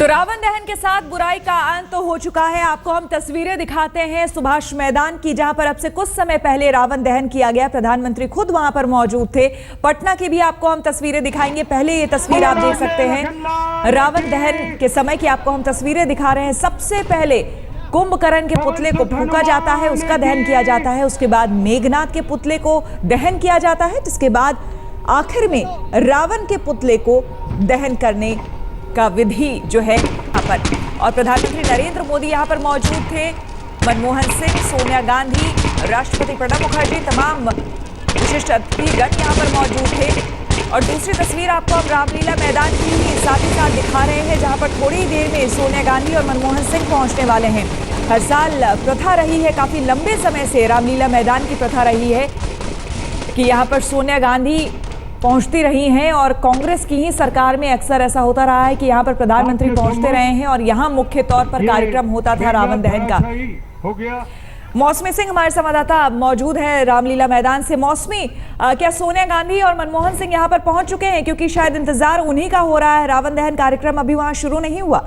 तो रावण दहन के साथ बुराई का अंत तो हो चुका है। आपको हम तस्वीरें दिखाते हैं सुभाष मैदान की, जहां पर अब से कुछ समय पहले रावण दहन किया गया। प्रधानमंत्री खुद वहां पर मौजूद थे। पटना की भी आपको हम तस्वीरें दिखाएंगे। पहले ये तस्वीर आप देख सकते हैं रावण दहन के समय की आपको हम तस्वीरें दिखा रहे हैं। सबसे पहले कुंभकर्ण के पुतले को फूंका जाता है, उसका दहन किया जाता है। उसके बाद मेघनाथ के पुतले को दहन किया जाता है, जिसके बाद आखिर में रावण के पुतले को दहन करने का विधि जो है यहाँ पर। और प्रधानमंत्री नरेंद्र मोदी यहाँ पर मौजूद थे, मनमोहन सिंह, सोनिया गांधी, राष्ट्रपति प्रणब मुखर्जी, तमाम विशिष्ट अतिथिगण यहाँ पर मौजूद थे। और दूसरी तस्वीर आपको हम रामलीला मैदान की साथ ही साथ दिखा रहे हैं, जहाँ पर थोड़ी ही देर में सोनिया गांधी और मनमोहन सिंह पहुँचने वाले हैं। हर साल प्रथा रही है, काफ़ी लंबे समय से रामलीला मैदान की प्रथा रही है कि यहाँ पर सोनिया गांधी पहुंचती रही हैं। और कांग्रेस की ही सरकार में अक्सर ऐसा होता रहा है कि यहाँ पर प्रधानमंत्री पहुंचते रहे हैं और यहाँ मुख्य तौर पर कार्यक्रम होता था रावण दहन का। मौसमी सिंह हमारे संवाददाता मौजूद है रामलीला मैदान से। मौसमी, क्या सोनिया गांधी और मनमोहन सिंह यहाँ पर पहुंच चुके हैं? क्योंकि शायद इंतजार उन्हीं का हो रहा है, रावण दहन कार्यक्रम अभी वहाँ शुरू नहीं हुआ।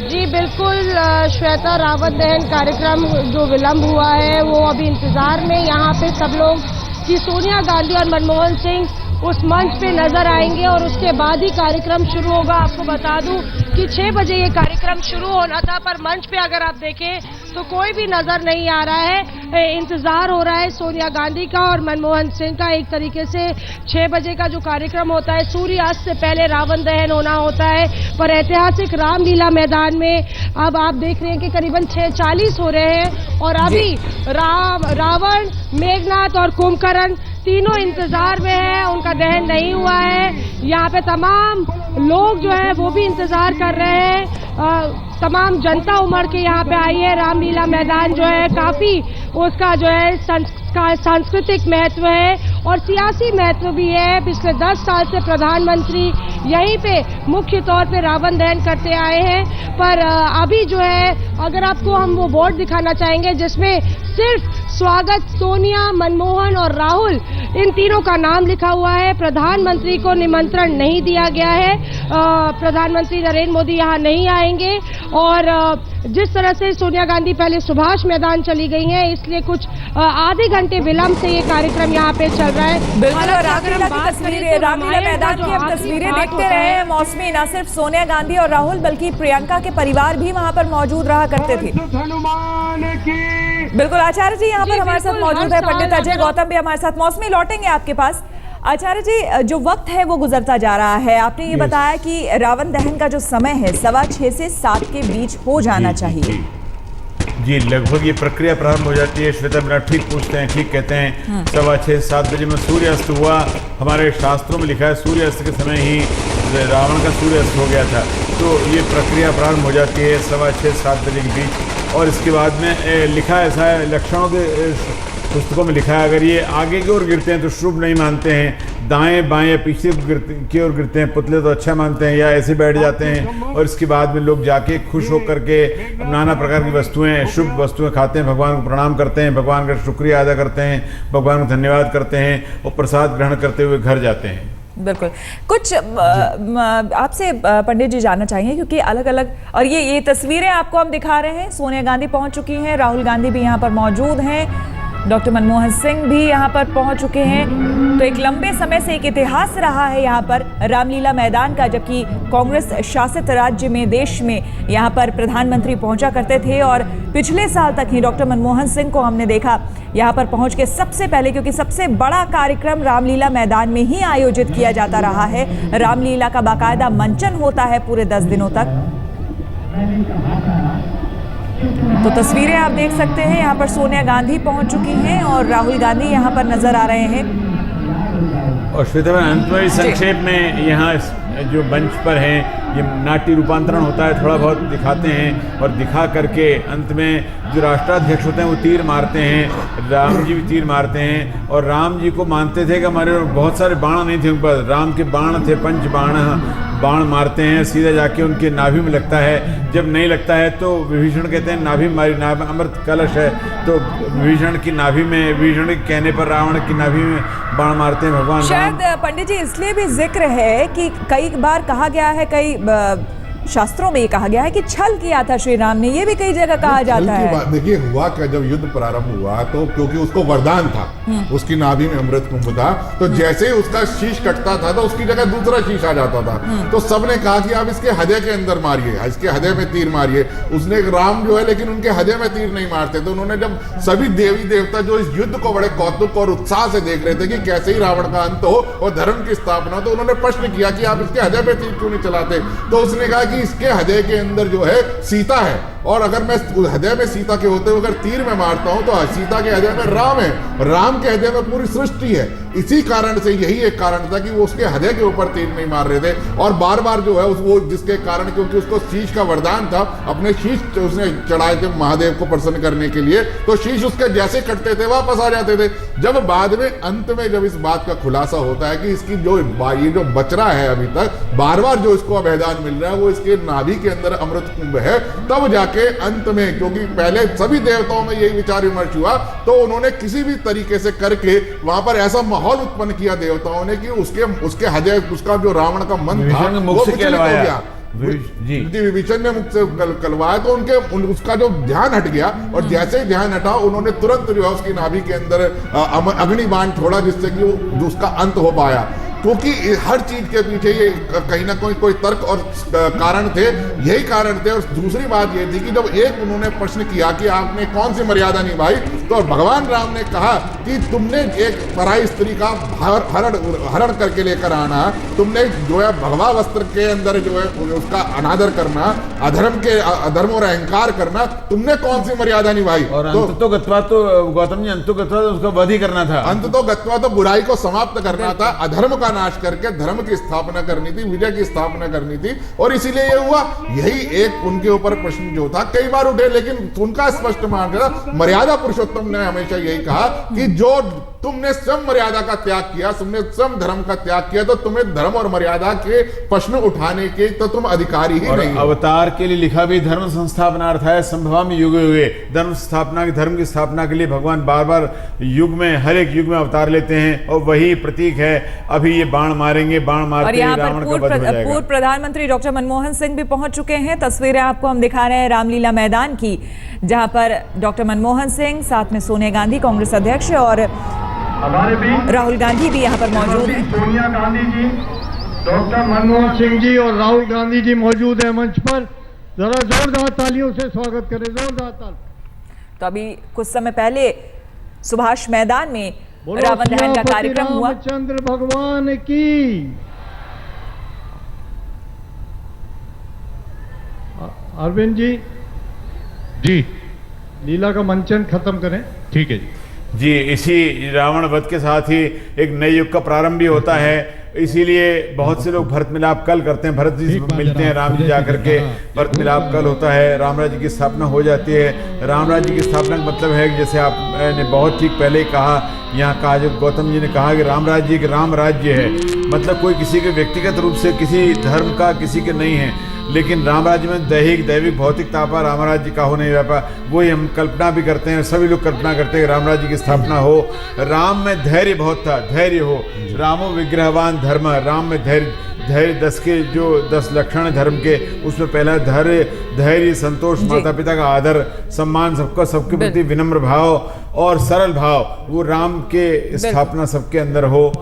जी बिल्कुल श्वेता, रावण दहन कार्यक्रम जो विलंब हुआ है वो अभी इंतजार में यहाँ पे सब लोग कि सोनिया गांधी और मनमोहन सिंह उस मंच पे नजर आएंगे और उसके बाद ही कार्यक्रम शुरू होगा। आपको बता दूं कि 6 बजे ये कार्यक्रम शुरू होना था, पर मंच पे अगर आप देखें तो कोई भी नजर नहीं आ रहा है। इंतजार हो रहा है सोनिया गांधी का और मनमोहन सिंह का। एक तरीके से 6 बजे का जो कार्यक्रम होता है, सूर्यास्त से पहले रावण दहन होना होता है, पर ऐतिहासिक रामलीला मैदान में अब आप देख रहे हैं कि करीबन 6:40 हो रहे हैं और अभी रावण, मेघनाथ और कुंभकर्ण तीनों इंतजार में हैं। उनका दहन नहीं हुआ है। यहाँ पे तमाम लोग जो है वो भी इंतजार कर रहे हैं। तमाम जनता उमड़ के यहाँ पे आई है। रामलीला मैदान जो है काफी उसका जो है सांस्कृतिक महत्व है और सियासी महत्व भी है। पिछले 10 साल से प्रधानमंत्री यहीं पे मुख्य तौर पे रावण दहन करते आए हैं, पर अभी जो है अगर आपको हम वो बोर्ड दिखाना चाहेंगे जिसमें सिर्फ स्वागत सोनिया, मनमोहन और राहुल, इन तीनों का नाम लिखा हुआ है। प्रधानमंत्री को निमंत्रण नहीं दिया गया है। प्रधानमंत्री नरेंद्र मोदी यहाँ नहीं आएंगे और जिस तरह से सोनिया गांधी पहले सुभाष मैदान चली गई हैं, इसलिए कुछ आधे घंटे विलंब से ये कार्यक्रम यहाँ पे चल रहा है। बिल्कुल, रामलीला मैदान की हम तस्वीरें देखते रहे हैं मौसमी। न सिर्फ सोनिया गांधी और राहुल बल्कि प्रियंका के परिवार भी वहाँ पर मौजूद रहा करते थे। बिल्कुल, आचार्य जी यहाँ पर हमारे साथ मौजूद है, पंडित अजय गौतम भी हमारे साथ। मौसमी, लौटेंगे आपके पास। आचार्य जी, जो वक्त है वो गुजरता जा रहा है। आपने ये बताया कि रावण दहन का जो समय है 6:15 से 7 के बीच हो जाना चाहिए। जी लगभग ये प्रक्रिया प्रारंभ हो जाती है। श्वेता बिना ठीक पूछते हैं, ठीक कहते हैं। 6:15 7 बजे में सूर्यास्त हुआ। हमारे शास्त्रों में लिखा है सूर्यास्त के समय ही रावण का सूर्यास्त हो गया था। तो ये प्रक्रिया प्रारंभ हो जाती है 6:15 7 बजे के बीच। और इसके बाद में लिखा ऐसा है, लक्षणों के पुस्तकों में लिखा है, अगर ये आगे की ओर गिरते हैं तो शुभ नहीं मानते हैं, दाएं बाएं या पीछे की ओर गिरते हैं पुतले तो अच्छा मानते हैं, या ऐसे बैठ जाते हैं। और इसके बाद में लोग जाके खुश होकर के नाना प्रकार की वस्तुएं, शुभ वस्तुएं खाते हैं, भगवान को प्रणाम करते हैं, भगवान का शुक्रिया अदा करते हैं, भगवान को धन्यवाद करते हैं और प्रसाद ग्रहण करते हुए घर जाते हैं। बिल्कुल, कुछ आपसे पंडित जी जानना चाहेंगे, क्योंकि अलग अलग और ये तस्वीरें आपको हम दिखा रहे हैं। सोनिया गांधी पहुंच चुकी हैं, राहुल गांधी भी यहाँ पर मौजूद हैं, डॉक्टर मनमोहन सिंह भी यहाँ पर पहुंच चुके हैं। तो एक लंबे समय से एक इतिहास रहा है यहाँ पर रामलीला मैदान का, जबकि कांग्रेस शासित राज्य में, देश में यहाँ पर प्रधानमंत्री पहुंचा करते थे। और पिछले साल तक ही डॉक्टर मनमोहन सिंह को हमने देखा यहाँ पर पहुंच के सबसे पहले, क्योंकि सबसे बड़ा कार्यक्रम रामलीला मैदान में ही आयोजित किया जाता रहा है। रामलीला का बाकायदा मंचन होता है पूरे 10 दिनों तक। तो तस्वीरें आप देख सकते हैं, यहाँ पर सोनिया गांधी पहुंच चुकी हैं और राहुल गांधी यहाँ पर नजर आ रहे हैं। और श्वेता अंत में संक्षेप में यहाँ जो मंच पर हैं, ये नाट्य रूपांतरण होता है, थोड़ा बहुत दिखाते हैं और दिखा करके अंत में जो राष्ट्राध्यक्ष होते हैं वो तीर मारते हैं। राम जी भी तीर मारते हैं और राम जी को मानते थे कि हमारे बहुत सारे बाण नहीं थे उन पर, राम के बाण थे, पंच बाण बाण मारते हैं, सीधा जाके उनके नाभि में लगता है। जब नहीं लगता है तो विभीषण कहते हैं नाभि मारी, नाभि अमृत कलश है, तो विभीषण की नाभि में, विभीषण के कहने पर रावण की नाभि में बाण मारते हैं भगवान शायद पंडित जी इसलिए भी जिक्र है कि कई बार कहा गया है, कई शास्त्रों में ये कहा गया है कि छल किया था श्री राम ने, ये भी कई जगह कहा जाता है। देखिए हुआ क्या, जब युद्ध प्रारंभ हुआ तो क्योंकि उसको वरदान था, उसकी नाभि में अमृत कुंभ था, तो जैसे ही उसका शीश कटता था तो उसकी जगह दूसरा शीश आ जाता था। तो सबने कहा कि आप इसके हृदय के अंदर मारिए, इसके हृदय में तीर मारिए। उसने राम जो है लेकिन उनके हृदय में तीर नहीं मारते। तो उन्होंने जब सभी देवी देवता जो इस युद्ध को बड़े कौतुक और उत्साह से देख रहे थे कि कैसे ही रावण का अंत हो और धर्म की स्थापना हो, तो उन्होंने प्रश्न किया कि आप इसके हृदय में तीर क्यों नहीं चलाते। तो उसने कहा कि इसके हृदय के अंदर जो है सीता है, और अगर मैं हृदय में सीता के होते हुए अगर तीर में मारता हूं तो सीता के हृदय में राम है, राम के हृदय में पूरी सृष्टि है। इसी कारण से यही एक कारण था कि वो उसके हृदय के ऊपर तीर नहीं मार रहे थे। और बार बार जो है वो जिसके कारण, क्योंकि उसको शीश का वरदान था, अपने शीश उसने चढ़ाए थे महादेव को प्रसन्न करने के लिए, तो शीश उसके जैसे कटते थे वापस आ जाते थे। जब बाद में अंत में जब इस बात का खुलासा होता है कि इसकी जो ये जो बचरा है अभी तक बार बार जो इसको अभेदान मिल रहा है वो इसके नाभि के अंदर अमृत कुंभ है, तब जाके अंत में, क्योंकि पहले सभी देवताओं में यही विचार विमर्श हुआ, तो उन्होंने किसी भी तरीके से करके वहां पर ऐसा माहौल उत्पन्न किया देवताओं ने कि उसके हृदय, उसका जो रावण का मन था वो विचलित हो गया। विभीषण ने मुख से कलवाया तो उसका जो ध्यान हट गया, और जैसे ही ध्यान हटा उन्होंने तुरंत जो है उसकी नाभि के अंदर अग्नि बाण छोड़ा, जिससे कि उसका अंत हो पाया। क्योंकि हर चीज के पीछे ये कहीं ना कोई तर्क और कारण थे, यही कारण थे। और दूसरी बात ये थी कि जब एक उन्होंने प्रश्न किया कि आपने कौन सी मर्यादा निभाई, तो भगवान राम ने कहा कि तुमने एक पराई स्त्री का हरण करके लेकर आना, तुमने जो है भगवा वस्त्र के अंदर जो है उसका अनादर करना, अधर्म और अहंकार करना, तुमने कौन सी मर्यादा निभाई। और अंततोगत्वा तो गौतम जी, अंततोगत्वा तो उसका वध ही करना था। अंततोगत्वा तो बुराई को समाप्त करना था, अधर्म का नाश करके धर्म की स्थापना करनी थी, विजय की स्थापना करनी थी। और इसीलिए ये हुआ। यही एक उनके ऊपर प्रश्न जो था कई बार उठे, लेकिन उनका स्पष्ट मान था, मर्यादा पुरुषोत्तम ने हमेशा यही कहा कि जो तुमने स्वयं मर्यादा का त्याग किया, तुमने स्वयं धर्म का त्याग किया, तो तुम्हें धर्म और मर्यादा के प्रश्न उठाने के तो तुम अधिकारी ही नहीं। अवतार के लिए लिखा भी धर्म संस्थापनार्थ है, संभवम युगे युगे। धर्म की स्थापना के लिए भगवान बार बार युग में, हर एक युग में अवतार लेते हैं, और वही प्रतीक है। अभी ये बाण मारेंगे, बाण मारते ही रावण का वध हो जाएगा। पूर्व प्रधानमंत्री डॉक्टर मनमोहन सिंह भी पहुंच चुके हैं। तस्वीरें आपको हम दिखा रहे हैं रामलीला मैदान की, जहां पर डॉक्टर मनमोहन सिंह, साथ में सोनिया गांधी कांग्रेस अध्यक्ष, और राहुल गांधी भी यहाँ पर मौजूद हैं। सोनिया गांधी जी, डॉक्टर मनमोहन सिंह जी और राहुल गांधी जी मौजूद हैं मंच पर। जरा जोरदार तालियों से स्वागत करें, जोरदार तालियों। तो अभी कुछ समय पहले सुभाष मैदान में रावण दहन का कार्यक्रम हुआ। चंद्र भगवान की। अरविंद जी लीला का मंचन खत्म करें। ठीक है जी। इसी रावण वध के साथ ही एक नए युग का प्रारंभ भी होता है, इसीलिए बहुत से लोग भरत मिलाप कल करते हैं। भरत जी मिलते हैं राम जी जाकर के, भरत मिलाप कल होता है, राम राज्य की स्थापना हो जाती है। राम राज्य की स्थापना का मतलब है कि जैसे आपने बहुत ठीक पहले ही कहा, यहाँ कहा, जो गौतम जी ने कहा कि राम राज्य एक राम राज्य है, मतलब कोई किसी के व्यक्तिगत रूप से किसी धर्म का किसी के नहीं है, लेकिन राम राज्य में दैविक भौतिक तापा राम राज्य का हो नहीं रहा पा। वही हम कल्पना भी करते हैं, सभी लोग कल्पना करते हैं राम राज्य की स्थापना हो। राम में धैर्य बहुत था, धैर्य हो, रामो विग्रहवान धर्म। राम में धैर्य 10 लक्षण धर्म के, उसमें पहला धैर्य, संतोष, माता पिता का आदर, सम्मान, सबके प्रति विनम्र भाव और सरल भाव, वो राम के स्थापना सबके अंदर हो।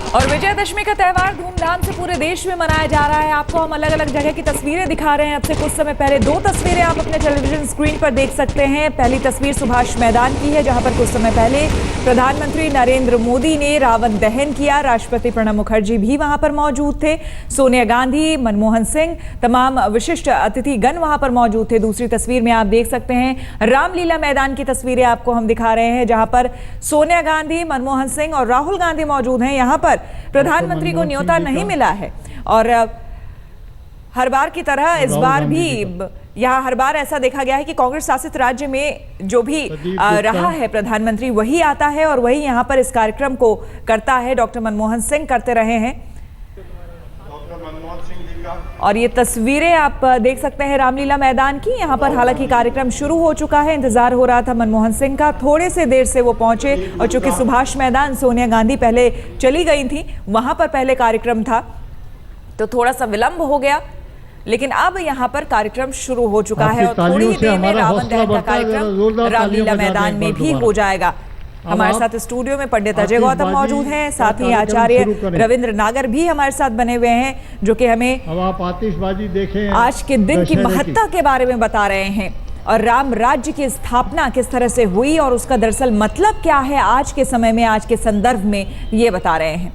और विजयदशमी का त्यौहार धूमधाम से पूरे देश में मनाया जा रहा है। आपको हम अलग अलग जगह की तस्वीरें दिखा रहे हैं। अब से कुछ समय पहले 2 तस्वीरें आप अपने टेलीविजन स्क्रीन पर देख सकते हैं। पहली तस्वीर सुभाष मैदान की है, जहां पर कुछ समय पहले प्रधानमंत्री नरेंद्र मोदी ने रावण दहन किया। राष्ट्रपति प्रणब मुखर्जी भी वहां पर मौजूद थे, सोनिया गांधी, मनमोहन सिंह, तमाम विशिष्ट अतिथिगण वहां पर मौजूद थे। दूसरी तस्वीर में आप देख सकते हैं रामलीला मैदान की तस्वीरें आपको हम दिखा रहे हैं, जहां पर सोनिया गांधी, मनमोहन सिंह और राहुल गांधी मौजूद हैं। यहां पर प्रधानमंत्री को न्योता नहीं मिला है, और हर बार की तरह इस बार भी यहाँ हर बार ऐसा देखा गया है कि कांग्रेस शासित राज्य में जो भी रहा है प्रधानमंत्री, वही आता है और वही यहाँ पर इस कार्यक्रम को करता है। डॉक्टर मनमोहन सिंह करते रहे हैं। और ये तस्वीरें आप देख सकते हैं रामलीला मैदान की। यहाँ पर हालांकि कार्यक्रम शुरू हो चुका है, इंतजार हो रहा था मनमोहन सिंह का, थोड़े से देर से वो पहुंचे और चूंकि सुभाष मैदान सोनिया गांधी पहले चली गई थी, वहां पर पहले कार्यक्रम था तो थोड़ा सा विलंब हो गया, लेकिन अब यहाँ पर कार्यक्रम शुरू हो चुका है और थोड़ी ही देर में रावण दहन का कार्यक्रम रामलीला मैदान में भी हो जाएगा। हमारे साथ स्टूडियो में पंडित अजय गौतम मौजूद हैं, साथ ही आचार्य रविंद्र नागर भी हमारे साथ बने हुए हैं, जो कि हमें अब आप आतिशबाजी देखें, आज के दिन की महत्ता के बारे में बता रहे हैं और राम राज्य की स्थापना किस तरह से हुई और उसका दरअसल मतलब क्या है आज के समय में, आज के संदर्भ में, ये बता रहे हैं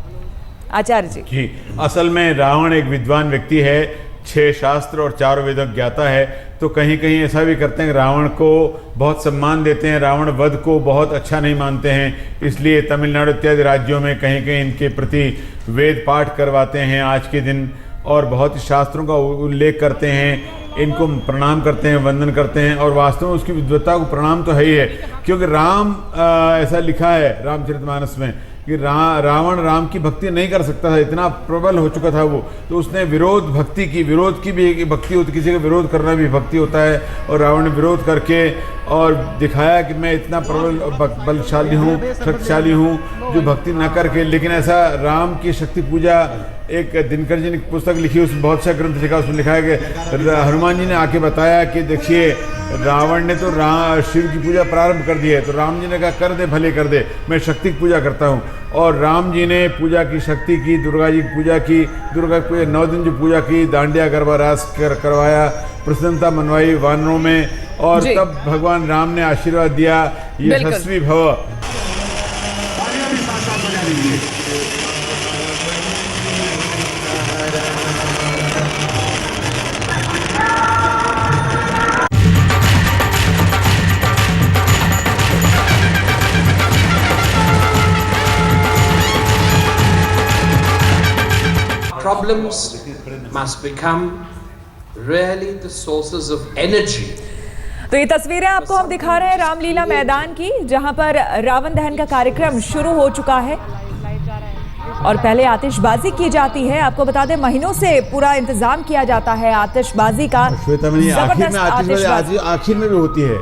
आचार्य जी। असल में रावण एक विद्वान व्यक्ति है, 6 शास्त्र और 4 वेदों ज्ञाता है, तो कहीं कहीं ऐसा भी करते हैं, रावण को बहुत सम्मान देते हैं, रावण वध को बहुत अच्छा नहीं मानते हैं, इसलिए तमिलनाडु इत्यादि राज्यों में कहीं कहीं इनके प्रति वेद पाठ करवाते हैं आज के दिन और बहुत शास्त्रों का उल्लेख करते हैं, इनको प्रणाम करते हैं, वंदन करते हैं और वास्तव में उसकी विद्वत्ता को प्रणाम तो है ही है, क्योंकि राम ऐसा लिखा है रामचरितमानस में कि रावण राम की भक्ति नहीं कर सकता था, इतना प्रबल हो चुका था वो, तो उसने विरोध भक्ति की, विरोध की भी एक भक्ति होती, किसी का विरोध करना भी भक्ति होता है, और रावण ने विरोध करके और दिखाया कि मैं इतना प्रबल बलशाली हूँ, शक्तिशाली हूँ, जो भक्ति न करके, लेकिन ऐसा राम की शक्ति पूजा, एक दिनकर जी ने पुस्तक लिखी, उसमें बहुत सा ग्रंथ लिखा, उसमें लिखा है कि हनुमान जी ने आके बताया कि देखिए रावण ने तो शिव की पूजा प्रारंभ कर दी है, तो राम जी ने कहा कर दे, भले कर दे, मैं शक्ति की पूजा करता हूँ, और राम जी ने पूजा की, शक्ति की, दुर्गा जी की पूजा की, दुर्गा की पूजा 9 दिन जो पूजा की, दांडिया गरबा रास करवाया, प्रसन्नता मनवाई वानरों में, और तब भगवान राम ने आशीर्वाद दिया, यशस्वी भव। Problems must become really the sources of energy. तो ये तस्वीरें आपको हम दिखा रहे हैं रामलीला मैदान की, जहां पर रावण दहन का कार्यक्रम शुरू हो चुका है और पहले आतिशबाजी की जाती है। आपको बता दें महीनों से पूरा इंतजाम किया जाता है आतिशबाजी का। जबरदस्त आतिशबाजी आखिर में भी होती है।